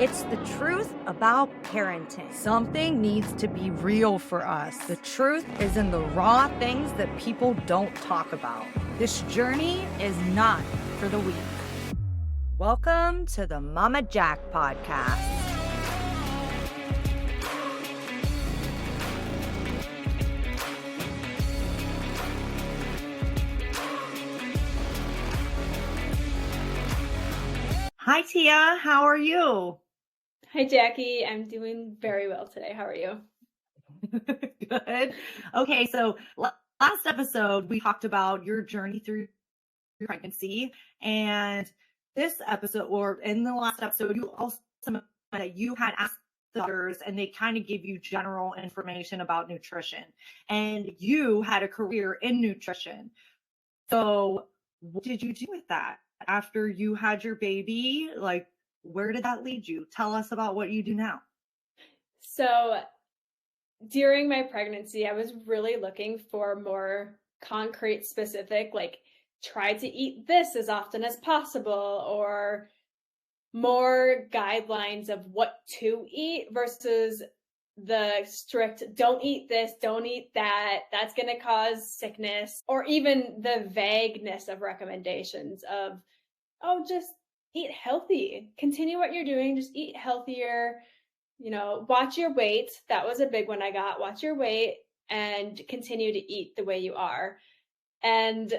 It's the truth about parenting. Something needs to be real for us. The truth is in the raw things that people don't talk about. This journey is not for the weak. Welcome to the Mama Jack podcast. Hi, Tia. How are you? Hi, Jackie. I'm doing very well today. How are you? Good. Okay, so last episode, we talked about your journey through your pregnancy. And this episode, or in the last episode, you also mentioned that you had asked the doctors and they kind of gave you general information about nutrition. And you had a career in nutrition. So what did you do with that after you had your baby? Like, where did that lead you? Tell us about what you do now. So during my pregnancy, I was really looking for more concrete, specific, like try to eat this as often as possible, or more guidelines of what to eat versus the strict don't eat this, don't eat that, that's going to cause sickness, or even the vagueness of recommendations of, oh, just eat healthy, continue what you're doing, just eat healthier, watch your weight. That was a big one I got. Watch your weight and continue to eat the way you are. And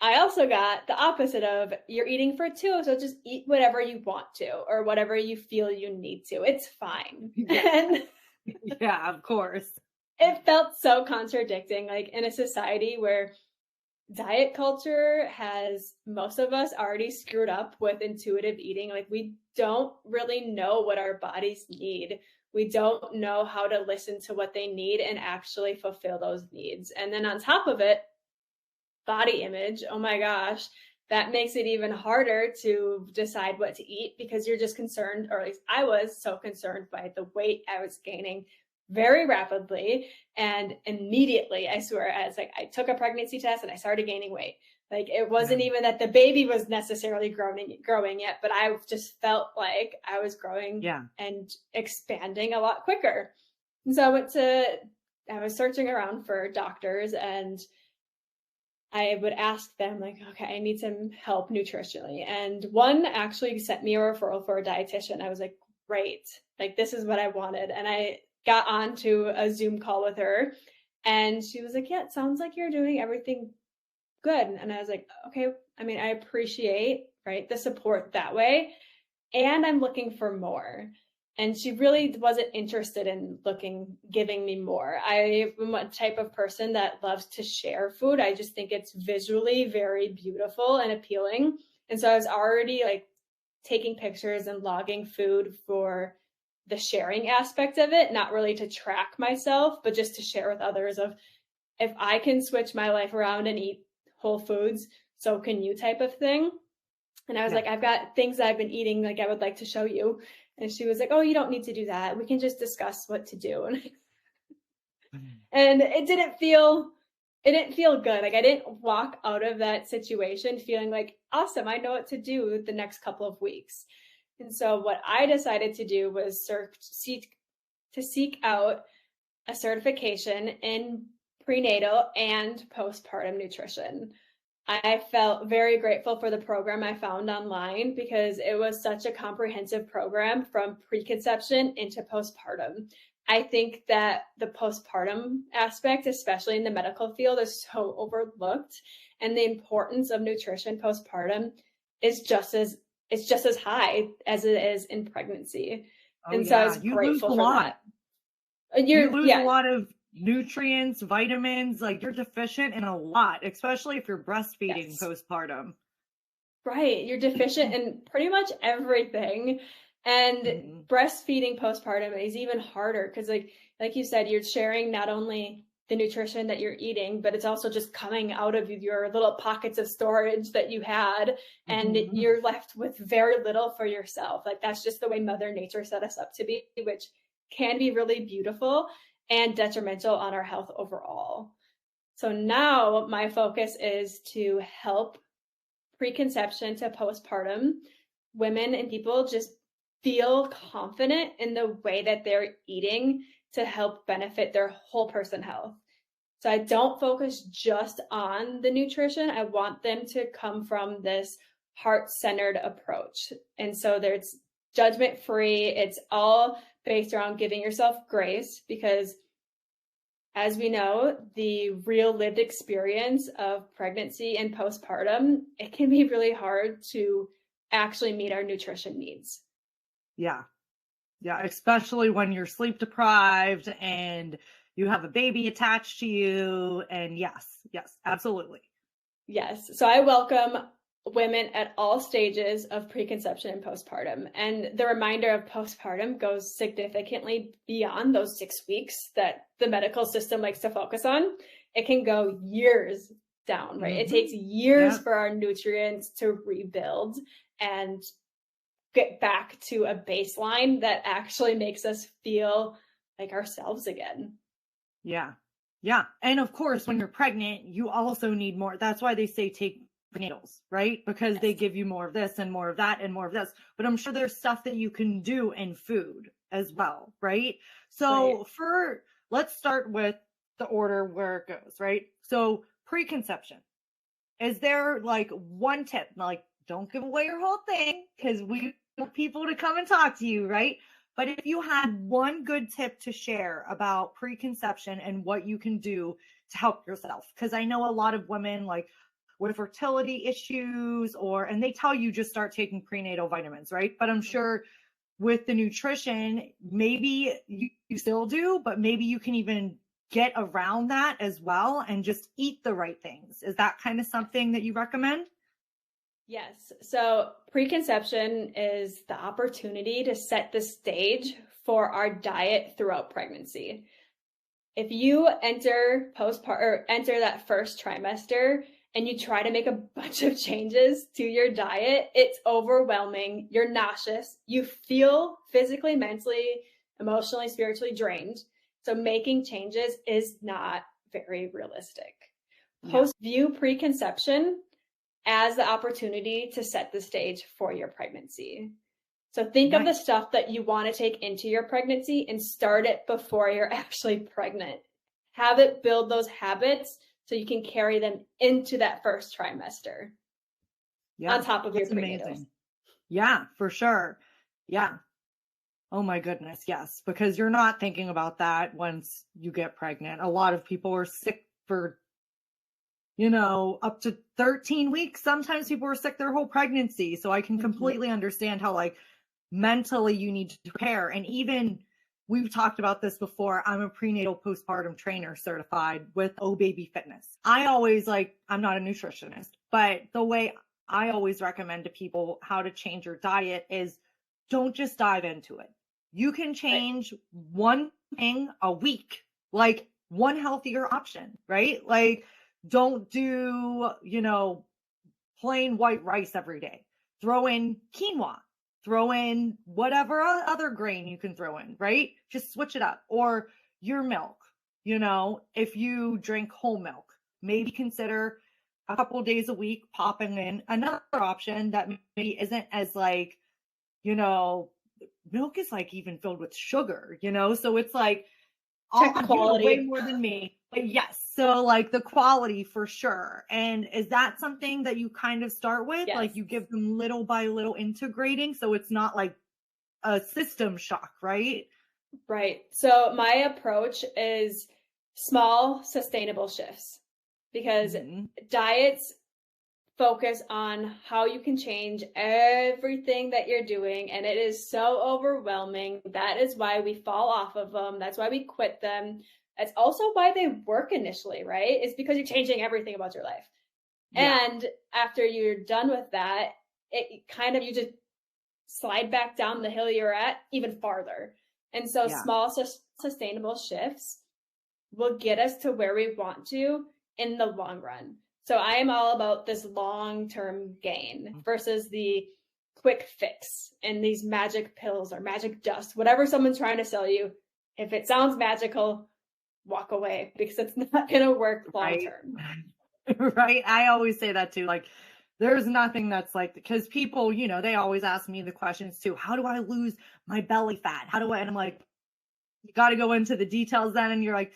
I also got the opposite of you're eating for two, so just eat whatever you want to or whatever you feel you need to. It's fine. And yeah, of course. It felt so contradicting, like in a society where diet culture has most of us already screwed up with intuitive eating. Like we don't really know what our bodies need. We don't know how to listen to what they need and actually fulfill those needs. And then on top of it, body image, oh my gosh, that makes it even harder to decide what to eat because you're just concerned, or at least I was so concerned by the weight I was gaining very rapidly and immediately. I swear, I took a pregnancy test and I started gaining weight. Like it wasn't even that the baby was necessarily growing yet, but I just felt like I was growing and expanding a lot quicker. And so I was searching around for doctors and I would ask them like, okay, I need some help nutritionally. And one actually sent me a referral for a dietitian. I was like, great, like this is what I wanted. And I got on to a Zoom call with her and she was like, yeah, it sounds like you're doing everything good. And I was like, okay, I mean, I appreciate, right, the support that way. And I'm looking for more. And she really wasn't interested in giving me more. I am a type of person that loves to share food. I just think it's visually very beautiful and appealing. And so I was already like taking pictures and logging food for the sharing aspect of it, not really to track myself, but just to share with others of if I can switch my life around and eat whole foods, so can you type of thing. And I was like, I've got things that I've been eating, like I would like to show you. And she was like, oh, you don't need to do that. We can just discuss what to do. And it didn't feel good. Like I didn't walk out of that situation feeling like, awesome, I know what to do the next couple of weeks. And so what I decided to do was seek out a certification in prenatal and postpartum nutrition. I felt very grateful for the program I found online because it was such a comprehensive program from preconception into postpartum. I think that the postpartum aspect, especially in the medical field, is so overlooked, and the importance of nutrition postpartum is just as high as it is in pregnancy. So I was grateful for that. You lose a lot of nutrients, vitamins, like you're deficient in a lot, especially if you're breastfeeding postpartum. Right. You're deficient in pretty much everything. And breastfeeding postpartum is even harder because like you said, you're sharing not only the nutrition that you're eating, but it's also just coming out of your little pockets of storage that you had, and you're left with very little for yourself. Like that's just the way Mother Nature set us up to be, which can be really beautiful and detrimental on our health overall. So now my focus is to help preconception to postpartum women and people just feel confident in the way that they're eating to help benefit their whole person health. So I don't focus just on the nutrition. I want them to come from this heart-centered approach. And so there's judgment-free. It's all based around giving yourself grace, because as we know, the real lived experience of pregnancy and postpartum, it can be really hard to actually meet our nutrition needs. Yeah. Yeah. Especially when you're sleep deprived and you have a baby attached to you. And yes, absolutely. Yes. So I welcome women at all stages of preconception and postpartum. And the reminder of postpartum goes significantly beyond those 6 weeks that the medical system likes to focus on. It can go years down, right? It takes years for our nutrients to rebuild and get back to a baseline that actually makes us feel like ourselves again. Yeah. Yeah. And of course, when you're pregnant, you also need more. That's why they say take prenatals, right? Because they give you more of this and more of that and more of this. But I'm sure there's stuff that you can do in food as well, right? So let's start with the order where it goes, right? So preconception. Is there like one tip? Like, don't give away your whole thing, because we want people to come and talk to you, right? But if you had one good tip to share about preconception and what you can do to help yourself, because I know a lot of women like with fertility issues and they tell you just start taking prenatal vitamins, right? But I'm sure with the nutrition, maybe you still do, but maybe you can even get around that as well and just eat the right things. Is that kind of something that you recommend? Yes. So preconception is the opportunity to set the stage for our diet throughout pregnancy. If you enter enter that first trimester and you try to make a bunch of changes to your diet, it's overwhelming. You're nauseous. You feel physically, mentally, emotionally, spiritually drained. So making changes is not very realistic. View preconception as the opportunity to set the stage for your pregnancy. So think of the stuff that you want to take into your pregnancy and start it before you're actually pregnant. Have it build those habits so you can carry them into that first trimester. On top of your prenatals. Amazing. Yeah, for sure. Yeah. Oh my goodness. Yes. Because you're not thinking about that once you get pregnant. A lot of people are sick for up to 13 weeks. Sometimes people are sick their whole pregnancy. So I can completely understand how like mentally you need to prepare. And even we've talked about this before. I'm a prenatal postpartum trainer certified with Oh Baby Fitness. I'm not a nutritionist, but the way I always recommend to people how to change your diet is don't just dive into it. You can change one thing a week, like one healthier option, right? Like, don't do, plain white rice every day. Throw in quinoa, throw in whatever other grain you can throw in, right? Just switch it up. Or your milk, if you drink whole milk, maybe consider a couple of days a week popping in another option that maybe isn't as like, milk is like even filled with sugar, so it's like, check the quality way more than me. But yes, so like the quality for sure. And is that something that you kind of start with? Yes. Like you give them little by little integrating, so it's not like a system shock, right? Right. So my approach is small, sustainable shifts, because diets focus on how you can change everything that you're doing. And it is so overwhelming. That is why we fall off of them. That's why we quit them. That's also why they work initially, right? It's because you're changing everything about your life. Yeah. And after you're done with that, it kind of, you just slide back down the hill you're at even farther. And so small, sustainable shifts will get us to where we want to in the long run. So I am all about this long-term gain versus the quick fix and these magic pills or magic dust, whatever someone's trying to sell you. If it sounds magical, walk away, because it's not going to work long-term. Right. I always say that too. Like There's nothing that's like, because people, they always ask me the questions too. How do I lose my belly fat? And I'm like, you got to go into the details then. And you're like,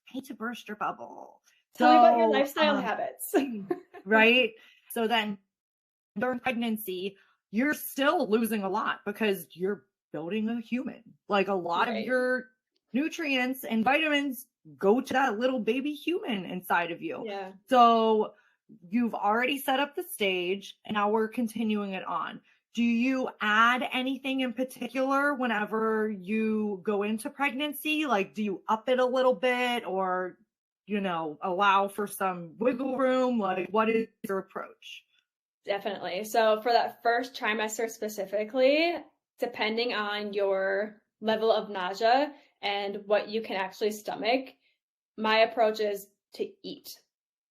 I need to burst your bubble. Tell me about your lifestyle habits. Right. So then during pregnancy, you're still losing a lot because you're building a human. Like a lot of your nutrients and vitamins go to that little baby human inside of you. Yeah. So you've already set up the stage and now we're continuing it on. Do you add anything in particular whenever you go into pregnancy? Like, do you up it a little bit or, allow for some wiggle room? Like, what is your approach? Definitely. So for that first trimester specifically, depending on your level of nausea and what you can actually stomach, my approach is to eat.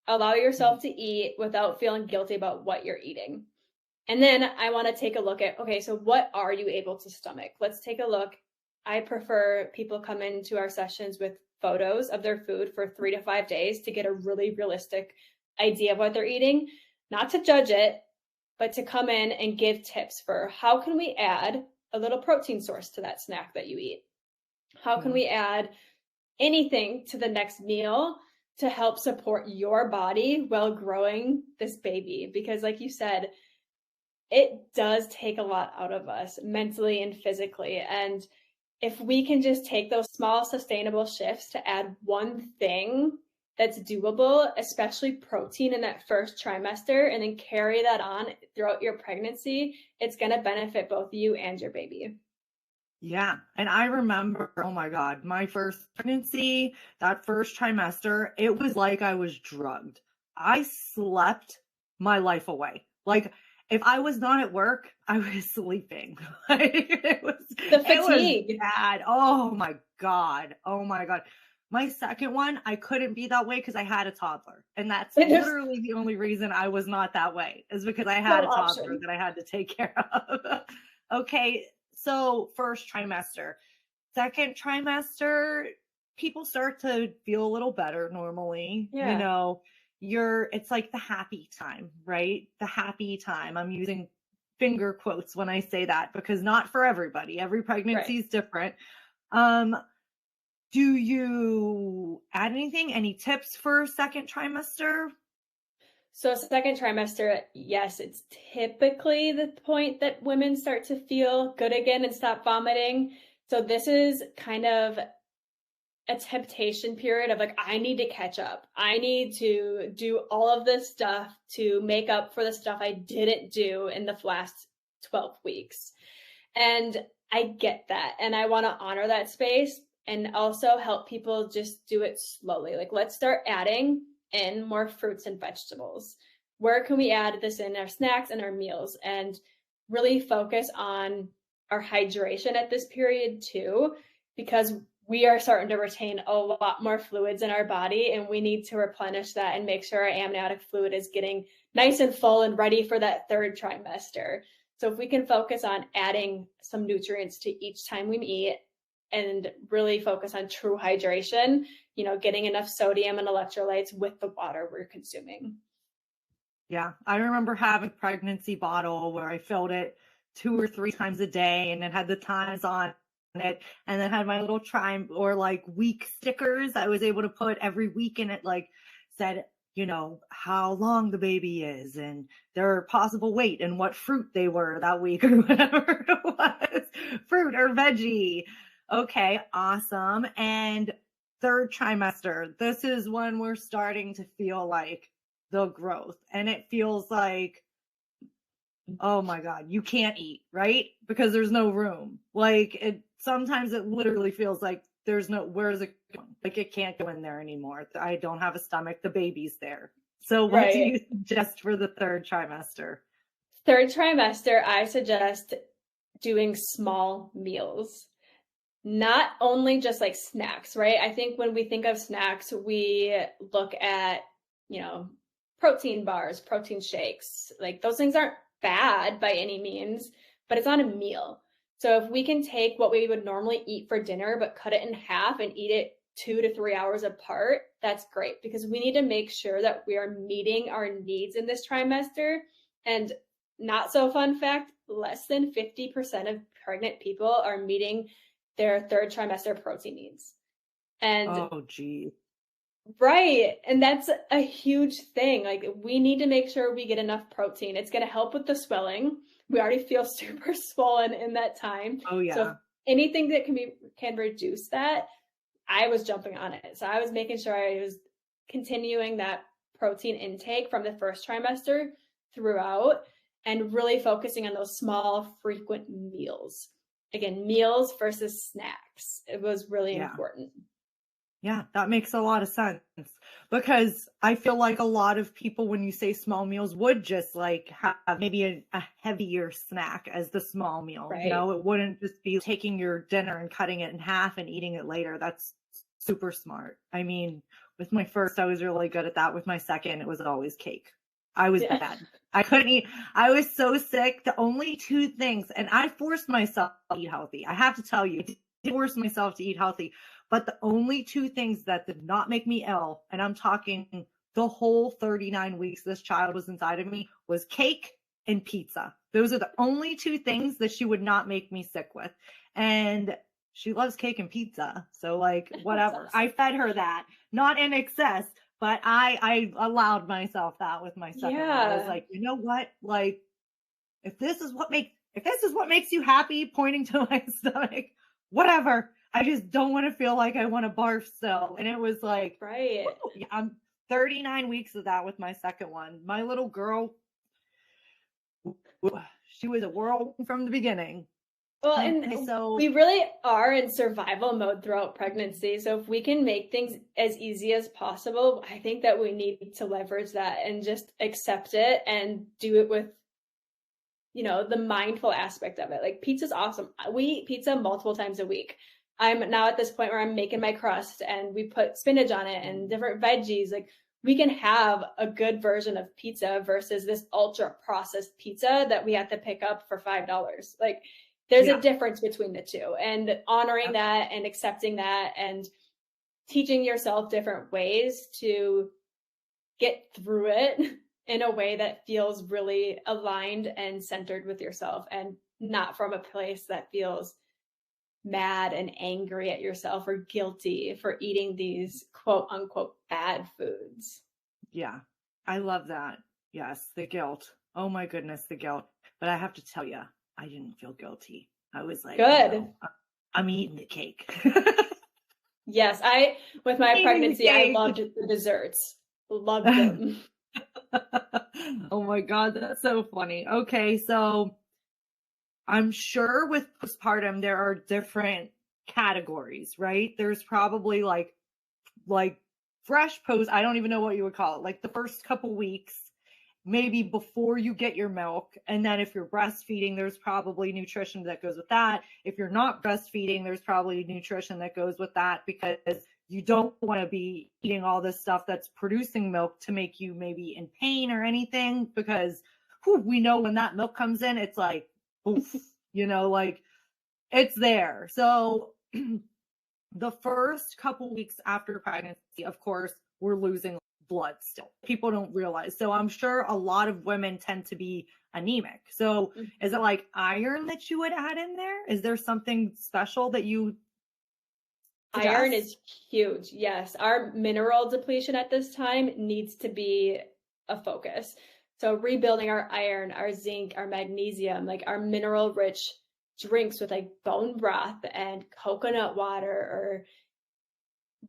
Allow yourself to eat without feeling guilty about what you're eating. And then I want to take a look at, okay, so what are you able to stomach? Let's take a look. I prefer people come into our sessions with photos of their food for 3 to 5 days to get a really realistic idea of what they're eating, not to judge it, but to come in and give tips for how can we add a little protein source to that snack that you eat? How can we add anything to the next meal to help support your body while growing this baby? Because like you said, it does take a lot out of us mentally and physically. And if we can just take those small sustainable shifts to add one thing that's doable, especially protein in that first trimester, and then carry that on throughout your pregnancy, it's going to benefit both you and your baby. Yeah. And I remember, oh my God, my first pregnancy, that first trimester, it was like I was drugged. I slept my life away. Like, if I was not at work, I was sleeping. It was the fatigue. It was bad. Oh my God. My second one, I couldn't be that way because I had a toddler. And that's literally the only reason I was not that way, is because I had a toddler that I had to take care of. Okay. So first trimester. Second trimester, people start to feel a little better normally. Yeah. It's like the happy time, right? The happy time. I'm using finger quotes when I say that because not for everybody. Every pregnancy is different. Do you add anything? Any tips for second trimester? So second trimester, yes, it's typically the point that women start to feel good again and stop vomiting. So this is kind of a temptation period of like, I need to catch up. I need to do all of this stuff to make up for the stuff I didn't do in the last 12 weeks. And I get that. And I want to honor that space and also help people just do it slowly. Like, let's start adding in more fruits and vegetables. Where can we add this in our snacks and our meals, and really focus on our hydration at this period too, because we are starting to retain a lot more fluids in our body, and we need to replenish that and make sure our amniotic fluid is getting nice and full and ready for that third trimester. So if we can focus on adding some nutrients to each time we eat and really focus on true hydration, getting enough sodium and electrolytes with the water we're consuming. Yeah, I remember having a pregnancy bottle where I filled it 2 or 3 times a day, and it had the times on it, and then had my little week stickers I was able to put every week, and it said, how long the baby is and their possible weight and what fruit they were that week or whatever it was, fruit or veggie. Okay, awesome. And third trimester, this is when we're starting to feel like the growth, and it feels like, oh my God, you can't eat, right? Because there's no room. Sometimes it literally feels like where's it going? Like, it can't go in there anymore. I don't have a stomach. The baby's there. So what do you suggest for the third trimester? Third trimester, I suggest doing small meals. Not only just like snacks, right? I think when we think of snacks, we look at, protein bars, protein shakes. Like, those things aren't bad by any means, but it's not a meal. So if we can take what we would normally eat for dinner, but cut it in half and eat it 2 to 3 hours apart, that's great, because we need to make sure that we are meeting our needs in this trimester And not so fun fact, less than 50% of pregnant people are meeting their third trimester protein needs. And Oh, gee. right. And that's a huge thing. Like, we need to make sure we get enough protein. It's going to help with the swelling. We already feel super swollen in that time. Oh, yeah. So if anything that can reduce that, I was jumping on it. So I was making sure I was continuing that protein intake from the first trimester throughout and really focusing on those small, frequent meals. Again, meals versus snacks. It was really important. Yeah, that makes a lot of sense, because I feel like a lot of people, when you say small meals, would just like have maybe a heavier snack as the small meal. Right. You know, it wouldn't just be taking your dinner and cutting it in half and eating it later. That's super smart. I mean, with my first, I was really good at that. With my second, it was always cake. I was bad. I couldn't eat. I was so sick. The only two things, and I forced myself to eat healthy. I have to tell you, I did force myself to eat healthy. But the only two things that did not make me ill, and I'm talking the whole 39 weeks this child was inside of me, was cake and pizza. Those are the only two things that she would not make me sick with. And she loves cake and pizza. So like, whatever. I fed her that, not in excess, but I allowed myself that with my second one. I was like, you know what? Like, if this is what makes you happy, pointing to my stomach, whatever. I just don't want to feel like I want to barf still. And it was like, right. Yeah, I'm 39 weeks of that with my second one. My little girl, she was a whirl from the beginning. Well, and so we really are in survival mode throughout pregnancy. So if we can make things as easy as possible, I think that we need to leverage that and just accept it and do it with, you know, the mindful aspect of it. Like, pizza's awesome. We eat pizza multiple times a week. I'm now at this point where I'm making my crust and we put spinach on it and different veggies. Like, we can have a good version of pizza versus this ultra processed pizza that we have to pick up for $5. Like, there's a difference between the two, and honoring that and accepting that and teaching yourself different ways to get through it in a way that feels really aligned and centered with yourself, and not from a place that feels mad and angry at yourself or guilty for eating these quote unquote bad foods. Yeah, I love that. Yes, the guilt. Oh my goodness, the guilt. But I have to tell you, I didn't feel guilty. I was like, good. No, I'm eating the cake. Yes, with my pregnancy, I loved the desserts. Loved them. Oh my God, that's so funny. Okay, so I'm sure with postpartum, there are different categories, right? There's probably like fresh post, I don't even know what you would call it, like the first couple weeks, maybe before you get your milk. And then if you're breastfeeding, there's probably nutrition that goes with that. If you're not breastfeeding, there's probably nutrition that goes with that, because you don't want to be eating all this stuff that's producing milk to make you maybe in pain or anything, because we know when that milk comes in, it's like, oof, you know, like it's there. So the first couple weeks after pregnancy, of course, we're losing blood still. People don't realize. So I'm sure a lot of women tend to be anemic. So is it like iron that you would add in there? Is there something special that you suggest? Iron is huge. Yes. Our mineral depletion at this time needs to be a focus. So rebuilding our iron, our zinc, our magnesium, like our mineral rich drinks with like bone broth and coconut water, or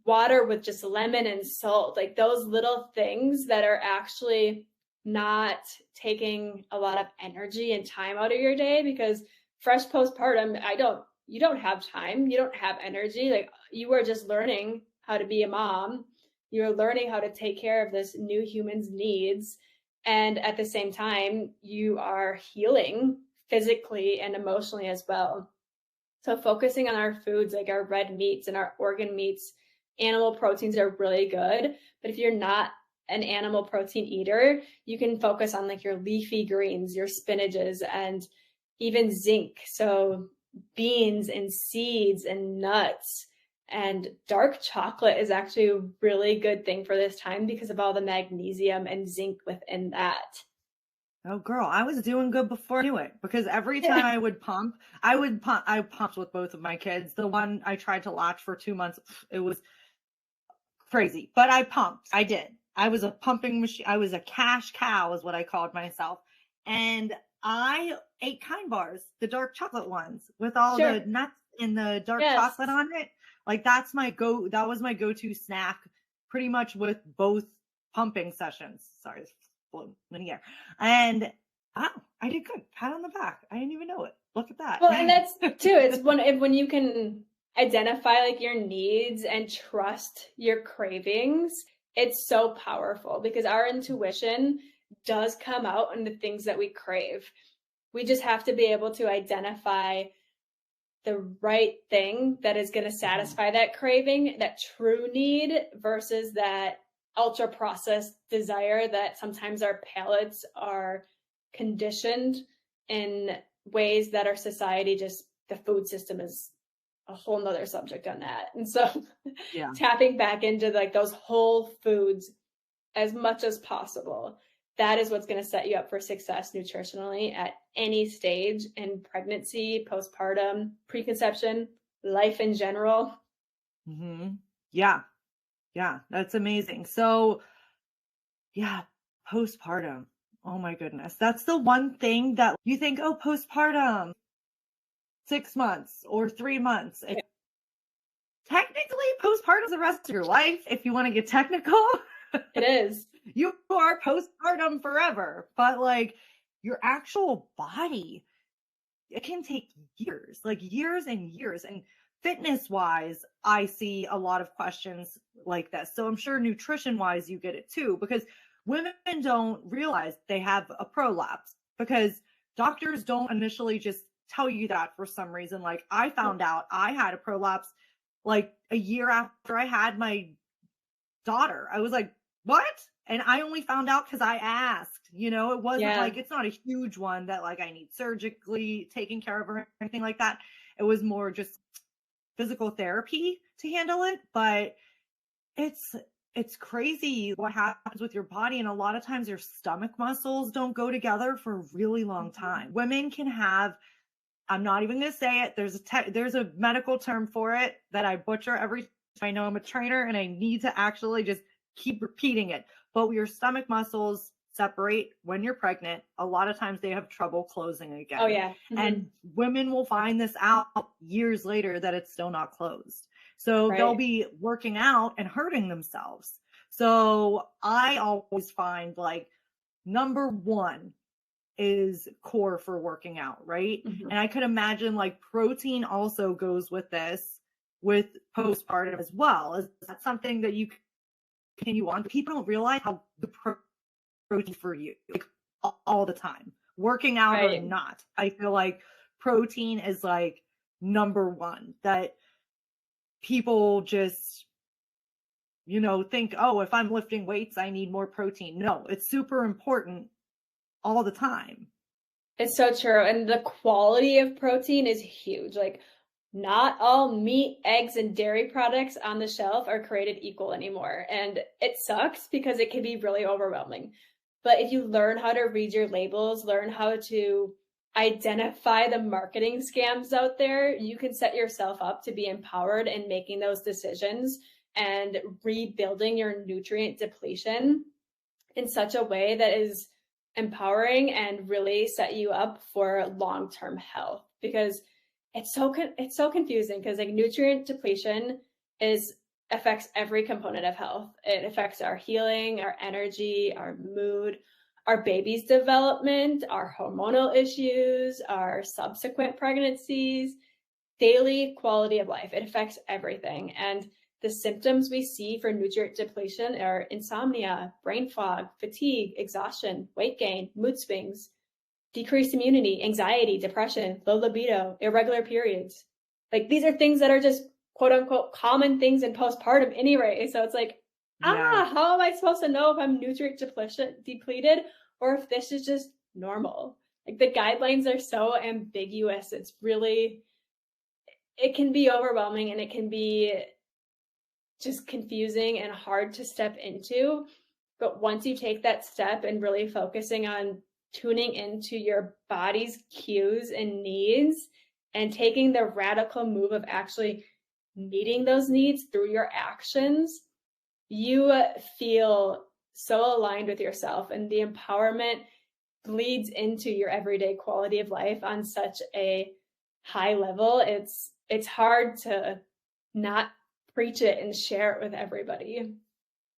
water with just lemon and salt, like those little things that are actually not taking a lot of energy and time out of your day. Because fresh postpartum, you don't have time, you don't have energy. Like, you are just learning how to be a mom. You're learning how to take care of this new human's needs. And at the same time, you are healing physically and emotionally as well. So focusing on our foods, like our red meats and our organ meats, animal proteins are really good. But if you're not an animal protein eater, you can focus on like your leafy greens, your spinaches, and even zinc. So beans and seeds and nuts. And dark chocolate is actually a really good thing for this time because of all the magnesium and zinc within that. Oh girl, I was doing good before I knew it, because every time I pumped with both of my kids. The one I tried to latch for 2 months, it was crazy, but I pumped. I did. I was a pumping machine. I was a cash cow is what I called myself. And I ate Kind bars, the dark chocolate ones with all Sure. the nuts and the dark Yes. chocolate on it. Like that was my go-to snack pretty much with both pumping sessions. Sorry, it's floating in the air. And oh, I did good. Pat on the back. I didn't even know it. Look at that. Well, and that's too, it's when you can identify like your needs and trust your cravings, it's so powerful because our intuition does come out in the things that we crave. We just have to be able to identify the right thing that is going to satisfy that craving, that true need, versus that ultra processed desire that sometimes our palates are conditioned in ways that our society just, the food system is a whole nother subject on that. And so Yeah. tapping back into like those whole foods as much as possible, that is what's going to set you up for success nutritionally at any stage in pregnancy, postpartum, preconception, life in general. Mm-hmm. Yeah. Yeah. That's amazing. So yeah, postpartum. Oh my goodness. That's the one thing that you think, oh, postpartum, 6 months or 3 months. Yeah. Technically, postpartum is the rest of your life. If you want to get technical, It is. you are postpartum forever. But like your actual body, it can take years, like years and years. And fitness wise, I see a lot of questions like this. So I'm sure nutrition wise, you get it too, because women don't realize they have a prolapse, because doctors don't initially just tell you that for some reason. Like I found out I had a prolapse like a year after I had my daughter. I was like, what? And I only found out because I asked, it wasn't like, it's not a huge one that like I need surgically taken care of or anything like that. It was more just physical therapy to handle it. But it's crazy what happens with your body. And a lot of times your stomach muscles don't go together for a really long time. Women can have, I'm not even going to say it. There's a medical term for it that I butcher every time. I know I'm a trainer and I need to actually just keep repeating it. But your stomach muscles separate when you're pregnant. A lot of times they have trouble closing again. Oh yeah. Mm-hmm. And women will find this out years later that it's still not closed. So they'll be working out and hurting themselves. So I always find like number one is core for working out, right? Mm-hmm. And I could imagine like protein also goes with this, with postpartum as well. Is that something that you continue on? People don't realize how the protein for you, like all the time, working out or not. I feel like protein is like number one that people just, think, oh, if I'm lifting weights, I need more protein. No, it's super important all the time. It's so true. And the quality of protein is huge. Like not all meat, eggs, and dairy products on the shelf are created equal anymore. And it sucks because it can be really overwhelming. But if you learn how to read your labels, learn how to identify the marketing scams out there, you can set yourself up to be empowered in making those decisions and rebuilding your nutrient depletion in such a way that is empowering and really set you up for long-term health. Because it's so confusing, because like nutrient depletion affects every component of health. It affects our healing, our energy, our mood, our baby's development, our hormonal issues, our subsequent pregnancies, daily quality of life. It affects everything. And the symptoms we see for nutrient depletion are insomnia, brain fog, fatigue, exhaustion, weight gain, mood swings, decreased immunity, anxiety, depression, low libido, irregular periods. Like these are things that are just quote unquote common things in postpartum anyway. So it's like, how am I supposed to know if I'm nutrient depleted or if this is just normal? Like the guidelines are so ambiguous. It's really, it can be overwhelming and it can be just confusing and hard to step into. But once you take that step and really focusing on tuning into your body's cues and needs and taking the radical move of actually meeting those needs through your actions, you feel so aligned with yourself, and the empowerment bleeds into your everyday quality of life on such a high level. It's hard to not preach it and share it with everybody.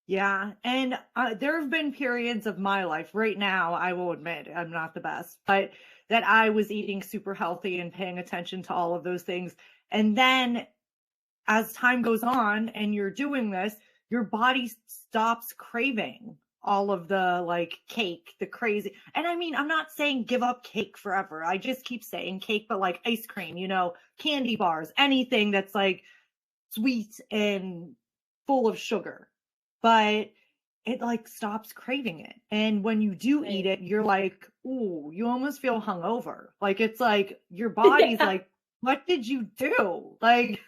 Yeah. And there have been periods of my life right now, I will admit I'm not the best, but that I was eating super healthy and paying attention to all of those things. And then as time goes on and you're doing this, your body stops craving all of the like cake, the crazy. And I mean, I'm not saying give up cake forever. I just keep saying cake, but like ice cream, candy bars, anything that's like sweet and full of sugar. But it like stops craving it. And when you do eat it, you're like, ooh, you almost feel hungover. Like it's like your body's like, what did you do? Like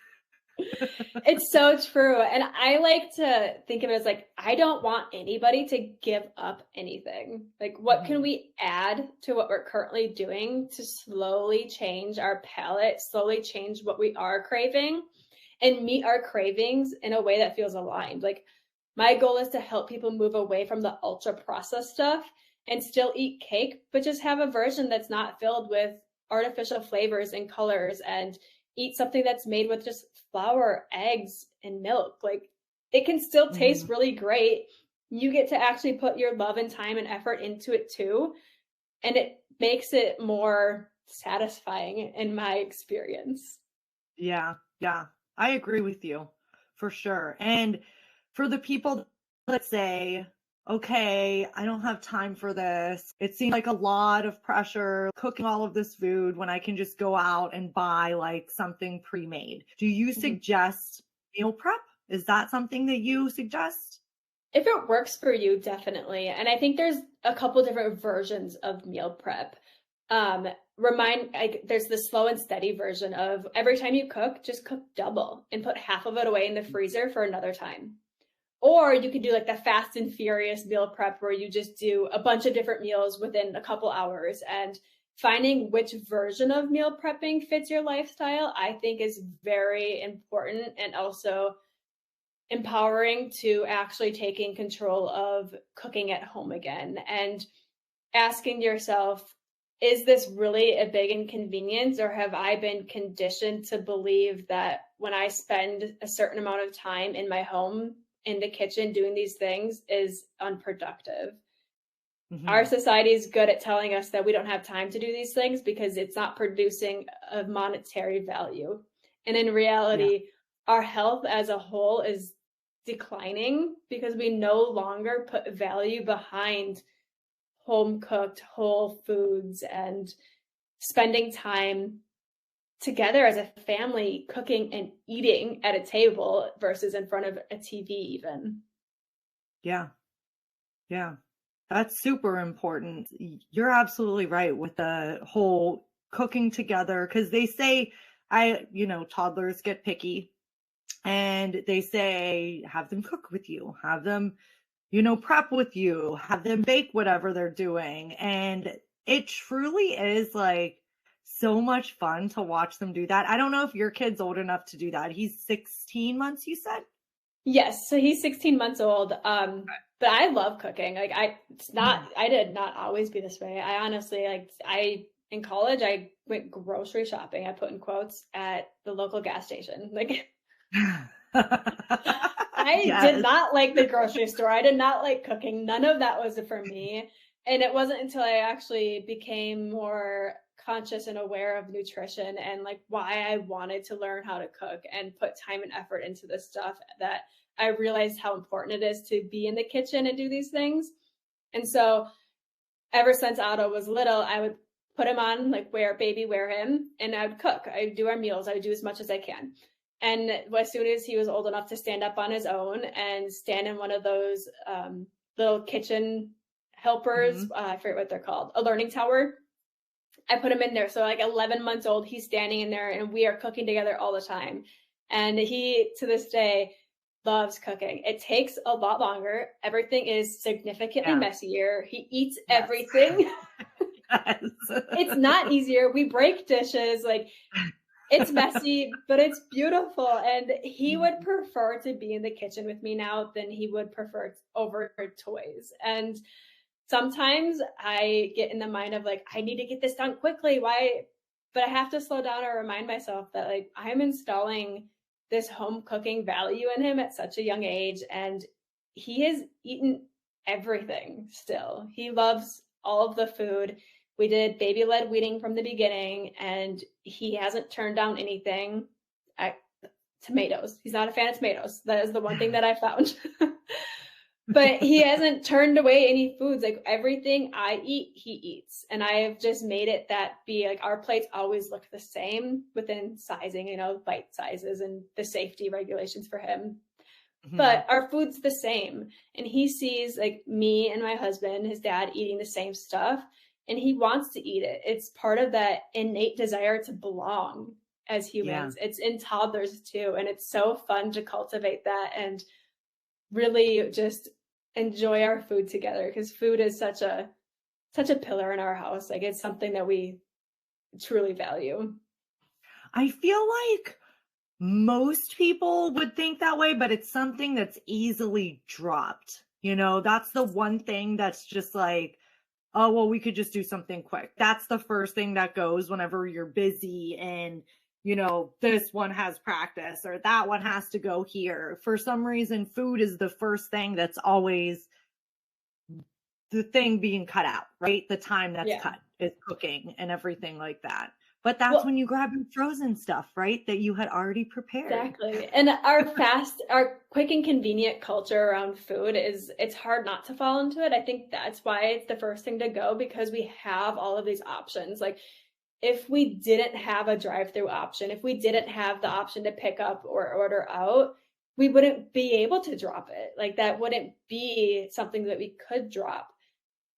It's so true. And I like to think of it as like, I don't want anybody to give up anything. Like, what can we add to what we're currently doing to slowly change our palate, slowly change what we are craving, and meet our cravings in a way that feels aligned? Like, my goal is to help people move away from the ultra processed stuff and still eat cake, but just have a version that's not filled with artificial flavors and colors, and eat something that's made with just flour, eggs, and milk. Like, it can still taste really great. You get to actually put your love and time and effort into it too. And it makes it more satisfying in my experience. Yeah, I agree with you for sure. And for the people that say, okay, I don't have time for this. It seems like a lot of pressure cooking all of this food when I can just go out and buy like something pre-made. Do you suggest meal prep? Is that something that you suggest? If it works for you, definitely. And I think there's a couple different versions of meal prep. There's the slow and steady version of every time you cook, just cook double and put half of it away in the freezer for another time. Or you can do like the fast and furious meal prep where you just do a bunch of different meals within a couple hours. And finding which version of meal prepping fits your lifestyle, I think, is very important, and also empowering to actually taking control of cooking at home again and asking yourself, is this really a big inconvenience, or have I been conditioned to believe that when I spend a certain amount of time in my home in the kitchen doing these things is unproductive? Our society is good at telling us that we don't have time to do these things because it's not producing a monetary value. And in reality, our health as a whole is declining because we no longer put value behind home cooked whole foods and spending time together as a family cooking and eating at a table versus in front of a TV even. Yeah. That's super important. You're absolutely right with the whole cooking together, because they say toddlers get picky, and they say have them cook with you, have them prep with you, have them bake whatever they're doing. And it truly is like so much fun to watch them do that. I don't know if your kid's old enough to do that. He's 16 months, you said? Yes. So he's 16 months old. But I love cooking. Like I did not always be this way. I honestly, in college, I went grocery shopping, I put in quotes, at the local gas station. Like I did not like the grocery store. I did not like cooking. None of that was for me. And it wasn't until I actually became more conscious and aware of nutrition and like why I wanted to learn how to cook and put time and effort into this stuff that I realized how important it is to be in the kitchen and do these things. And so ever since Otto was little, I would put him on, like, wear him, and I would cook. I would do our meals. I would do as much as I can. And as soon as he was old enough to stand up on his own and stand in one of those little kitchen helpers, I forget what they're called, a learning tower, I put him in there. So like 11 months old, he's standing in there and we are cooking together all the time. And he, to this day, loves cooking. It takes a lot longer. Everything is significantly messier. He eats everything. Yes. It's not easier. We break dishes. Like, it's messy, but it's beautiful. And he would prefer to be in the kitchen with me now than he would prefer over toys. And sometimes I get in the mind of like, I need to get this done quickly. Why? But I have to slow down and remind myself that like I'm installing this home cooking value in him at such a young age. And he has eaten everything still. He loves all of the food. We did baby-led weaning from the beginning, and he hasn't turned down anything. Tomatoes. He's not a fan of tomatoes. That is the one thing that I found. But he hasn't turned away any foods. Like everything I eat, he eats. And I have just made it that be like our plates always look the same within sizing, bite sizes and the safety regulations for him. But our food's the same. And he sees like me and my husband, his dad, eating the same stuff. And he wants to eat it. It's part of that innate desire to belong as humans. Yeah. It's in toddlers too. And it's so fun to cultivate that and really just enjoy our food together, because food is such a pillar in our house. Like it's something that we truly value. I feel like most people would think that way, but it's something that's easily dropped. That's the one thing that's just like, oh, well, we could just do something quick. That's the first thing that goes whenever you're busy and, this one has practice or that one has to go here. For some reason, food is the first thing that's always the thing being cut out, right? The time that's cut is cooking and everything like that. But that's when you grab your frozen stuff, right? That you had already prepared. Exactly. And our quick and convenient culture around food it's hard not to fall into it. I think that's why it's the first thing to go, because we have all of these options. Like if we didn't have a drive-through option, if we didn't have the option to pick up or order out, we wouldn't be able to drop it. Like that wouldn't be something that we could drop.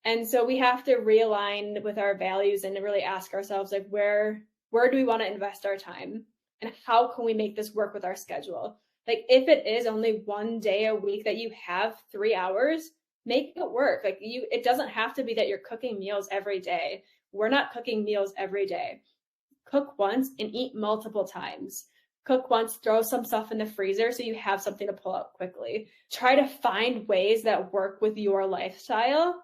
And so we have to realign with our values and really ask ourselves, like, where do we want to invest our time? And how can we make this work with our schedule? Like, if it is only one day a week that you have 3 hours, make it work. Like it doesn't have to be that you're cooking meals every day. We're not cooking meals every day. Cook once and eat multiple times. Cook once, throw some stuff in the freezer so you have something to pull out quickly. Try to find ways that work with your lifestyle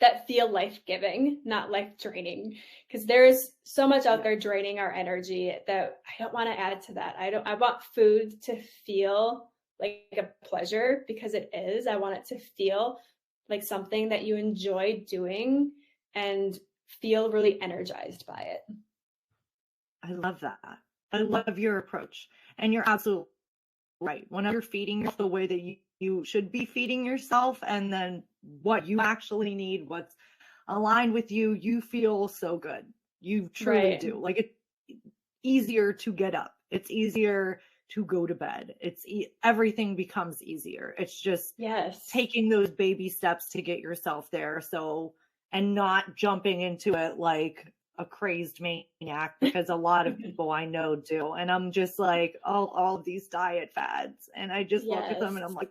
that feel life-giving, not life-draining, because there's so much out there draining our energy that I don't want to add to that. I want food to feel like a pleasure, because it is. I want it to feel like something that you enjoy doing and feel really energized by it. I love that. I love your approach. And you're absolutely right. Whenever you're feeding yourself the way that you should be feeding yourself, and then what you actually need, what's aligned with you, you feel so good. You truly do. Like it's easier to get up. It's easier to go to bed. Everything becomes easier. It's just taking those baby steps to get yourself there. And not jumping into it like a crazed maniac, because a lot of people I know do. And I'm just like, all of these diet fads. And I just look at them and I'm like,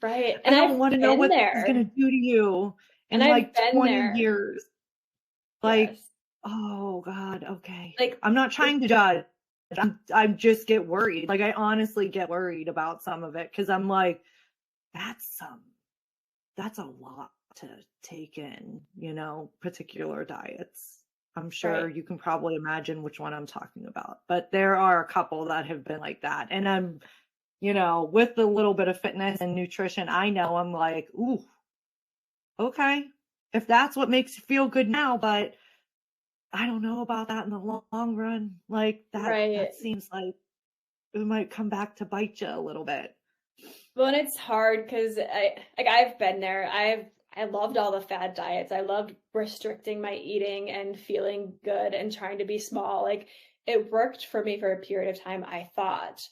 right. And I don't want to know what it's going to do to you in like 20 years. Like, oh God. Okay. Like, I'm not trying to judge. I just get worried. Like I honestly get worried about some of it, because I'm like, that's a lot to take in, particular diets. I'm sure you can probably imagine which one I'm talking about, but there are a couple that have been like that. And I'm, with a little bit of fitness and nutrition, I know I'm like, ooh, okay, if that's what makes you feel good now, but I don't know about that in the long run. Like that seems like it might come back to bite you a little bit. Well, and it's hard because I've been there. I loved all the fad diets. I loved restricting my eating and feeling good and trying to be small. Like it worked for me for a period of time, I thought.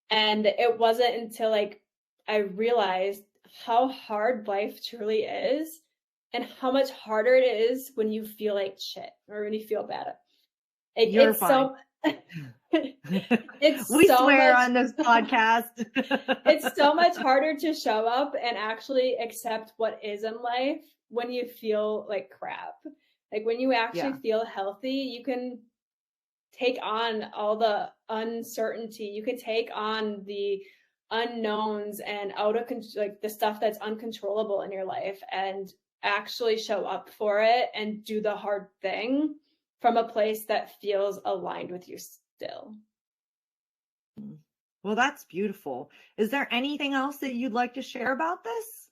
And it wasn't until like I realized how hard life truly is and how much harder it is when you feel like shit or when you feel bad. You're fine. We swear on this podcast. It's so much harder to show up and actually accept what is in life when you feel like crap. Like when you actually feel healthy, you can take on all the uncertainty. You can take on the unknowns and like the stuff that's uncontrollable in your life and actually show up for it and do the hard thing from a place that feels aligned with you still. Well, that's beautiful. Is there anything else that you'd like to share about this?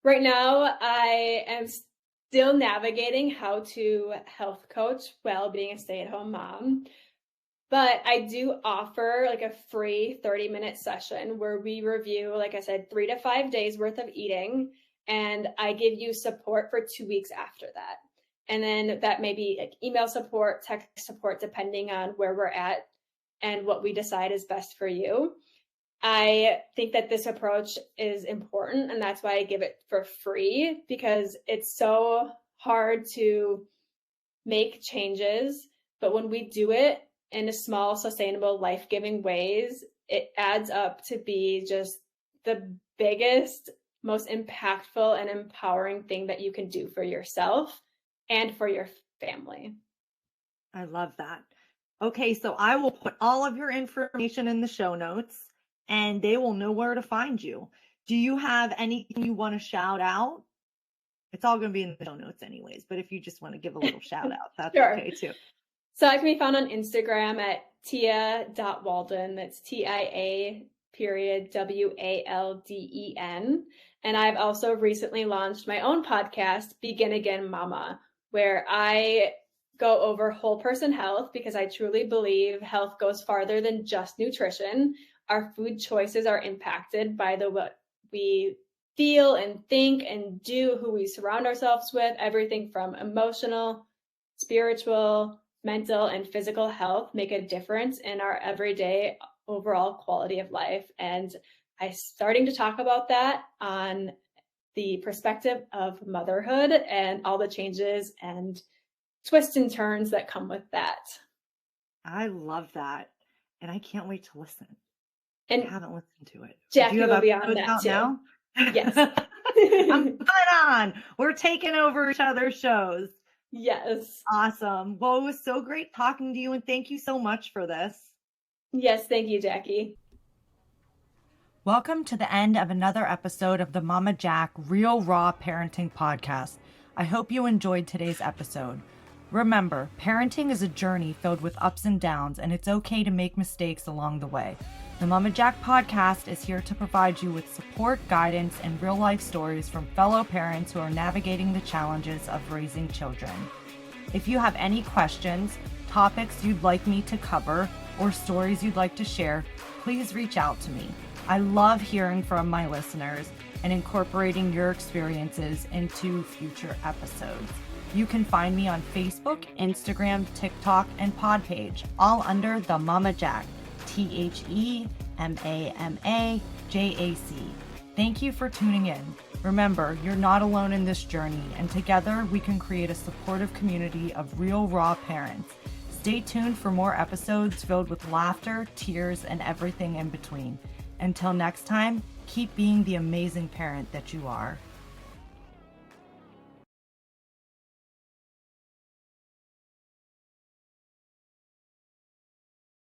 Right now, I am still navigating how to health coach while being a stay-at-home mom. But I do offer like a free 30-minute session where we review, like I said, 3 to 5 days worth of eating. And I give you support for 2 weeks after that. And then that may be like email support, text support, depending on where we're at and what we decide is best for you. I think that this approach is important, and that's why I give it for free, because it's so hard to make changes. But when we do it in a small, sustainable, life-giving ways, it adds up to be just the biggest, most impactful and empowering thing that you can do for yourself and for your family. I love that. Okay, so I will put all of your information in the show notes and they will know where to find you. Do you have anything you want to shout out? It's all going to be in the show notes anyways, but if you just want to give a little shout out, that's sure. Okay too. So I can be found on Instagram at tia.walden. That's TIA.WALDEN. And I've also recently launched my own podcast, Begin Again Mama, where I go over whole person health, because I truly believe health goes farther than just nutrition. Our food choices are impacted by what we feel and think and do, who we surround ourselves with, everything from emotional, spiritual, mental, and physical health make a difference in our everyday overall quality of life. And I'm starting to talk about that on the perspective of motherhood and all the changes and twists and turns that come with that. I love that. And I can't wait to listen. And I haven't listened to it. Jackie will be on that too. Now? Yes. I'm on. We're taking over each other's shows. Yes. Awesome. Well, it was so great talking to you, and thank you so much for this. Yes, thank you, Jackie. Welcome to the end of another episode of the Mama Jack Real Raw Parenting Podcast. I hope you enjoyed today's episode. Remember, parenting is a journey filled with ups and downs, and it's okay to make mistakes along the way. The Mama Jack podcast is here to provide you with support, guidance, and real-life stories from fellow parents who are navigating the challenges of raising children. If you have any questions, topics you'd like me to cover, or stories you'd like to share, please reach out to me. I love hearing from my listeners and incorporating your experiences into future episodes. You can find me on Facebook, Instagram, TikTok, and Podpage, all under the Mama Jack. TheMamaJac. Thank you for tuning in. Remember, you're not alone in this journey, and together we can create a supportive community of real, raw parents. Stay tuned for more episodes filled with laughter, tears, and everything in between. Until next time, keep being the amazing parent that you are.